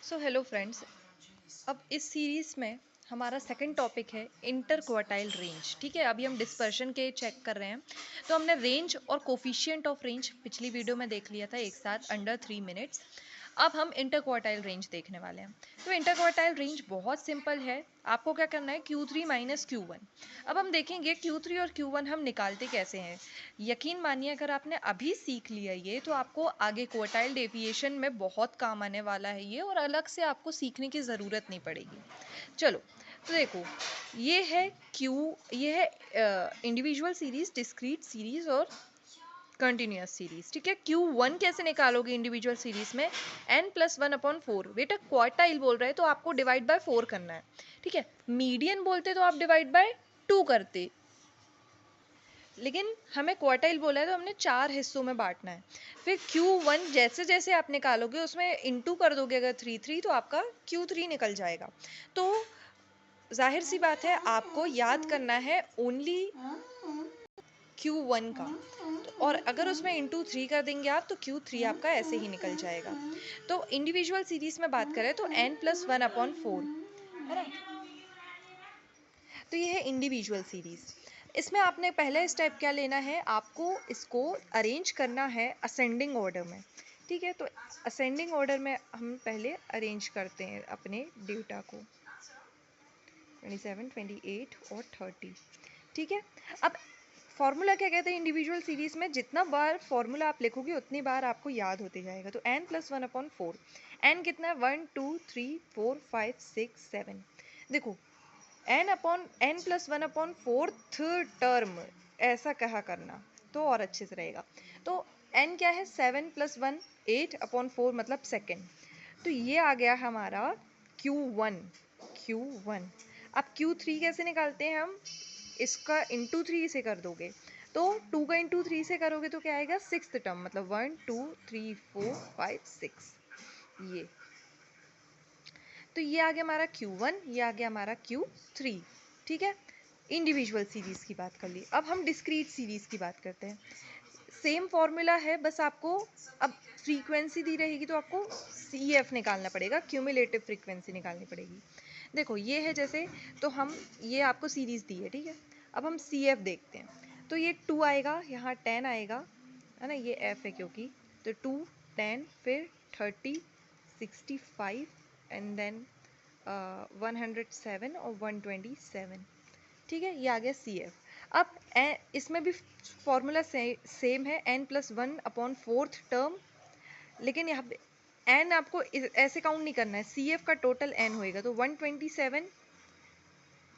So hello friends. अब इस series में हमारा सेकंड टॉपिक है इंटर क्वार्टाइल रेंज। ठीक है, अभी हम डिस्पर्शन के चेक कर रहे हैं। तो हमने रेंज और कोफिशिएंट ऑफ रेंज पिछली वीडियो में देख लिया था एक साथ अंडर 3 मिनट्स। अब हम इंटर क्वार्टाइल रेंज देखने वाले हैं। तो इंटर क्वार्टाइल रेंज बहुत सिंपल है। आपको क्या करना है, Q3 माइनस Q1। अब हम देखेंगे Q3 और Q1 हम निकालते कैसे हैं। यकीन मानिए अगर आपने अभी सीख लिया ये तो आपको आगे क्वार्टाइल डेविएशन में बहुत काम आने वाला है ये, और अलग से आपको सीखने की ज़रूरत नहीं पड़ेगी। चलो, तो देखो, ये है इंडिविजुअल सीरीज, डिस्क्रीट सीरीज और कंटिन्यूअस सीरीज। ठीक है, Q1 कैसे निकालोगे इंडिविजुअल सीरीज में, n+1/4। बेटा क्वार्टाइल बोल रहे हैं तो आपको डिवाइड बाय 4 करना है। ठीक है, मीडियन बोलते तो आप डिवाइड बाय 2 करते, लेकिन हमें क्वार्टाइल बोला है तो हमने 4 हिस्सों में बांटना है। फिर Q1 जैसे जैसे आप निकालोगे उसमें इंटू कर दोगे अगर 3 तो आपका Q3 निकल जाएगा। तो जाहिर सी बात है आपको याद करना है ओनली Q1 का। और अगर उसमें इंटू 3 कर देंगे आप तो Q3 आपका ऐसे ही निकल जाएगा। तो इंडिविजुअल सीरीज में बात करें तो n+1/4 है ना। तो ये है इंडिविजुअल सीरीज। इसमें आपने पहले स्टेप क्या लेना है, आपको इसको अरेंज करना है असेंडिंग ऑर्डर में। ठीक है, तो असेंडिंग ऑर्डर में हम पहले अरेंज करते हैं अपने डेटा को, 27, 28 और 30। ठीक है, अब फॉर्मूला क्या कहते हैं इंडिविजुअल सीरीज में, जितना बार फॉर्मूला आप लिखोगे उतनी बार आपको याद होते जाएगा। तो n+1/4, n कितना है, 1 2 3 4 5 6 7। देखो n+1/4 टर्म ऐसा कहा करना तो और अच्छे से रहेगा। तो n क्या है, 7+1 8/4 मतलब सेकेंड। तो ये आ गया हमारा Q1। अब Q3 कैसे निकालते हैं हम, इसका इंटू 3 से कर दोगे तो 2 का इंटू 3 से करोगे तो क्या आएगा, 6th टर्म, मतलब 1 2 3 4 5 6। ये तो ये आ गया हमारा Q1, ये आ गया हमारा Q3। ठीक है, इंडिविजुअल सीरीज की बात कर ली। अब हम डिस्क्रीट सीरीज की बात करते हैं। सेम फॉर्मूला है, बस आपको अब फ्रीक्वेंसी दी रहेगी तो आपको CF निकालना पड़ेगा, क्यूमुलेटिव फ्रीक्वेंसी निकालनी पड़ेगी। देखो ये है जैसे, तो हम ये आपको सीरीज दी है। ठीक है, अब हम CF देखते हैं। तो ये 2 आएगा, यहाँ 10 आएगा, है ना, ये F है क्योंकि। तो 2 10 फिर 30 65 एंड देन 107 और 127। ठीक है, ये आ गया CF। अब इसमें भी फॉर्मूला सेम है, n+1/4 टर्म, लेकिन यहाँ पे n आपको ऐसे काउंट नहीं करना है, CF का टोटल n होएगा। तो 127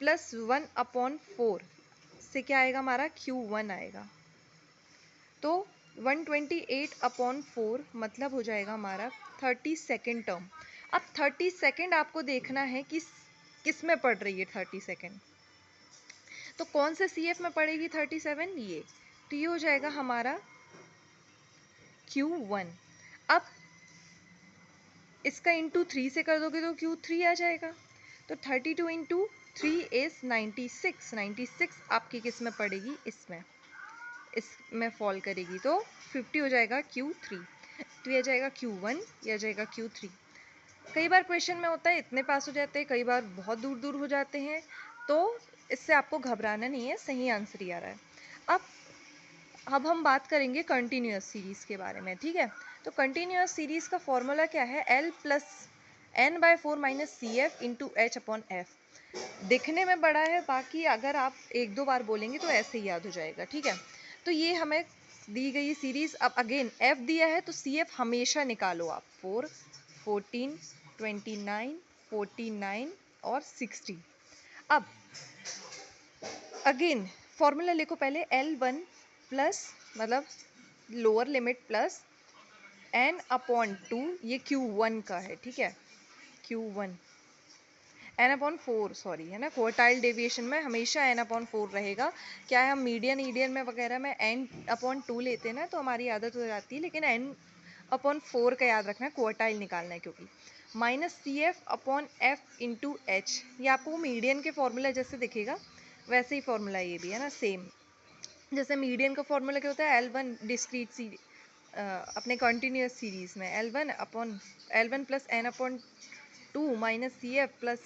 + 1/4 से क्या आएगा, हमारा Q1 आएगा। तो 128/4 मतलब हो जाएगा हमारा 32nd टर्म। अब 32nd आपको देखना है कि किस में पड़ रही है 32nd। तो कौन से CF में पड़ेगी 37, ये। तो ये हो जाएगा हमारा Q1। अब इसका इंटू 3 से कर दोगे तो Q3 आ जाएगा। तो 32 इंटू 3 इज 96। 96 आपकी किस में पड़ेगी, इसमें फॉल करेगी तो 50 हो जाएगा Q3। तो ये आ जाएगा Q1, ये आ जाएगा Q3। कई बार क्वेश्चन में होता है इतने पास हो जाते हैं, कई बार बहुत दूर दूर हो जाते हैं, तो इससे आपको घबराना नहीं है, सही आंसर ही आ रहा है। अब हम बात करेंगे कंटिन्यूअस सीरीज़ के बारे में। ठीक है, तो कंटिन्यूअस सीरीज़ का फॉर्मूला क्या है, L+n/4 - CF × H/F। दिखने में बड़ा है, बाकी अगर आप एक दो बार बोलेंगे तो ऐसे ही याद हो जाएगा। ठीक है, तो ये हमें दी गई सीरीज़। अब अगेन F दिया है तो CF हमेशा निकालो आप, 4 14 29 49 और 60। अब अगेन फॉर्मूला लिखो पहले, L1 प्लस मतलब लोअर लिमिट प्लस n/2, ये Q1 का है। ठीक है, Q1 n/4 सॉरी, है ना, क्वार्टाइल डेविएशन में हमेशा n/4 रहेगा। क्या है, हम मीडियन ईडियन में वगैरह में n/2 लेते हैं ना, तो हमारी आदत हो जाती है, लेकिन n/4 का याद रखना है, क्वार्टाइल निकालना है क्योंकि। -CF/F × H, ये आपको मीडियन के फॉर्मूला जैसे दिखेगा वैसे ही फॉर्मूला ये भी है ना, सेम। जैसे मीडियन का फॉर्मूला क्या होता है, L1 डिस्क्रीट अपने कॉन्टीन्यूस सीरीज में L1 plus n upon 2 minus C F plus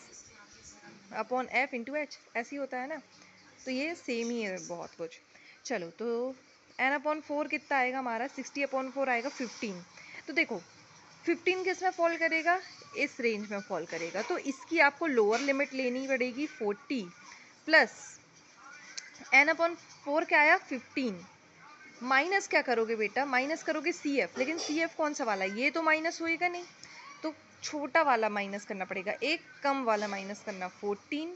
upon F into H, ऐसे ही होता है ना। तो ये सेम ही है बहुत कुछ। चलो तो n अपॉन 4 कितना आएगा हमारा, 60 अपॉन 4 आएगा 15। तो देखो 15 किस में फॉल करेगा, इस रेंज में फॉल करेगा। तो इसकी आपको लोअर लिमिट लेनी पड़ेगी 40 प्लस n अपॉन 4 क्या आया 15, माइनस क्या करोगे बेटा, माइनस करोगे सी एफ, लेकिन सी एफ कौन सा वाला है, ये तो माइनस होएगा नहीं, तो छोटा वाला माइनस करना पड़ेगा, एक कम वाला माइनस करना 14।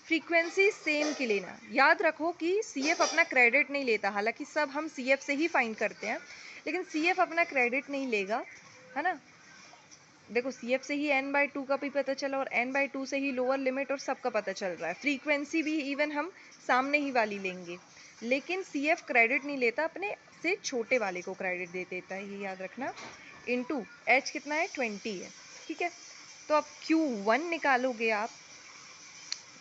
फ्रीक्वेंसी सेम की लेना, याद रखो कि सी एफ अपना क्रेडिट नहीं लेता, हालांकि सब हम सी एफ से ही फाइंड करते हैं, लेकिन सी एफ अपना क्रेडिट नहीं लेगा, है ना। देखो सी एफ से ही n/2 का भी पता चला और n/2 से ही लोअर लिमिट और सबका पता चल रहा है। फ्रीक्वेंसी भी इवन हम सामने ही वाली लेंगे, लेकिन सी एफ क्रेडिट नहीं लेता, अपने से छोटे वाले को क्रेडिट दे देता है, ये याद रखना। इनटू h कितना है 20 है, ठीक है। तो अब Q1 निकालोगे आप,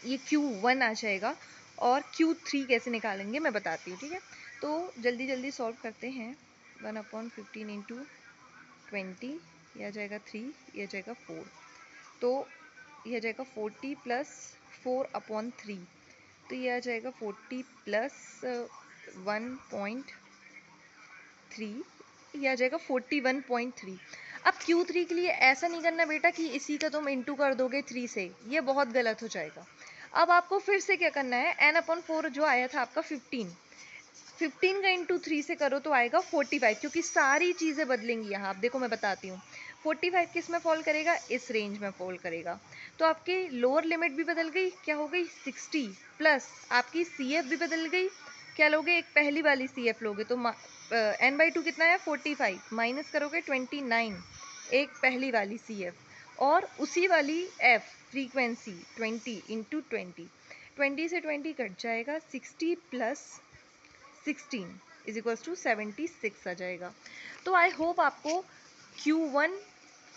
ये Q1 आ जाएगा, और Q3 कैसे निकालेंगे मैं बताती हूँ, ठीक है। तो जल्दी जल्दी सॉल्व करते हैं। 1/15 इंटू 20, यह आ जाएगा 3, यह आ जाएगा 4, तो यह आ जाएगा 40 प्लस 4/3, तो यह आ जाएगा 40 प्लस 1.3, यह आ जाएगा 41.3। अब Q3 के लिए ऐसा नहीं करना बेटा कि इसी का तुम इंटू कर दोगे 3 से, ये बहुत गलत हो जाएगा। अब आपको फिर से क्या करना है, n/4 जो आया था आपका 15 का इंटू 3 से करो तो आएगा 45, क्योंकि सारी चीज़ें बदलेंगी यहाँ। आप देखो मैं बताती हूँ, 45 किस में फॉल करेगा, इस रेंज में फॉल करेगा। तो आपकी लोअर लिमिट भी बदल गई, क्या हो गई 60, प्लस आपकी सी एफ भी बदल गई, क्या लोगे, एक पहली वाली सी एफ लोगे, तो n/2 कितना है 45, माइनस करोगे 29, एक पहली वाली सी एफ, और उसी वाली एफ फ्रीक्वेंसी 20 इंटू 20 से 20 कट जाएगा, 60 प्लस 16 इज इक्वल्स टू 76 आ जाएगा। तो आई होप आपको Q1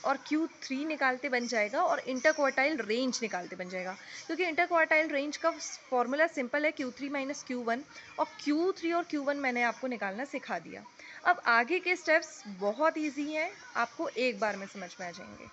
और Q3 निकालते बन जाएगा और इंटरक्वार्टाइल रेंज निकालते बन जाएगा, क्योंकि इंटरक्वार्टाइल रेंज का फॉर्मूला सिंपल है Q3 माइनस Q1, और Q3 और Q1 मैंने आपको निकालना सिखा दिया। अब आगे के स्टेप्स बहुत ईजी हैं, आपको एक बार में समझ में आ जाएंगे।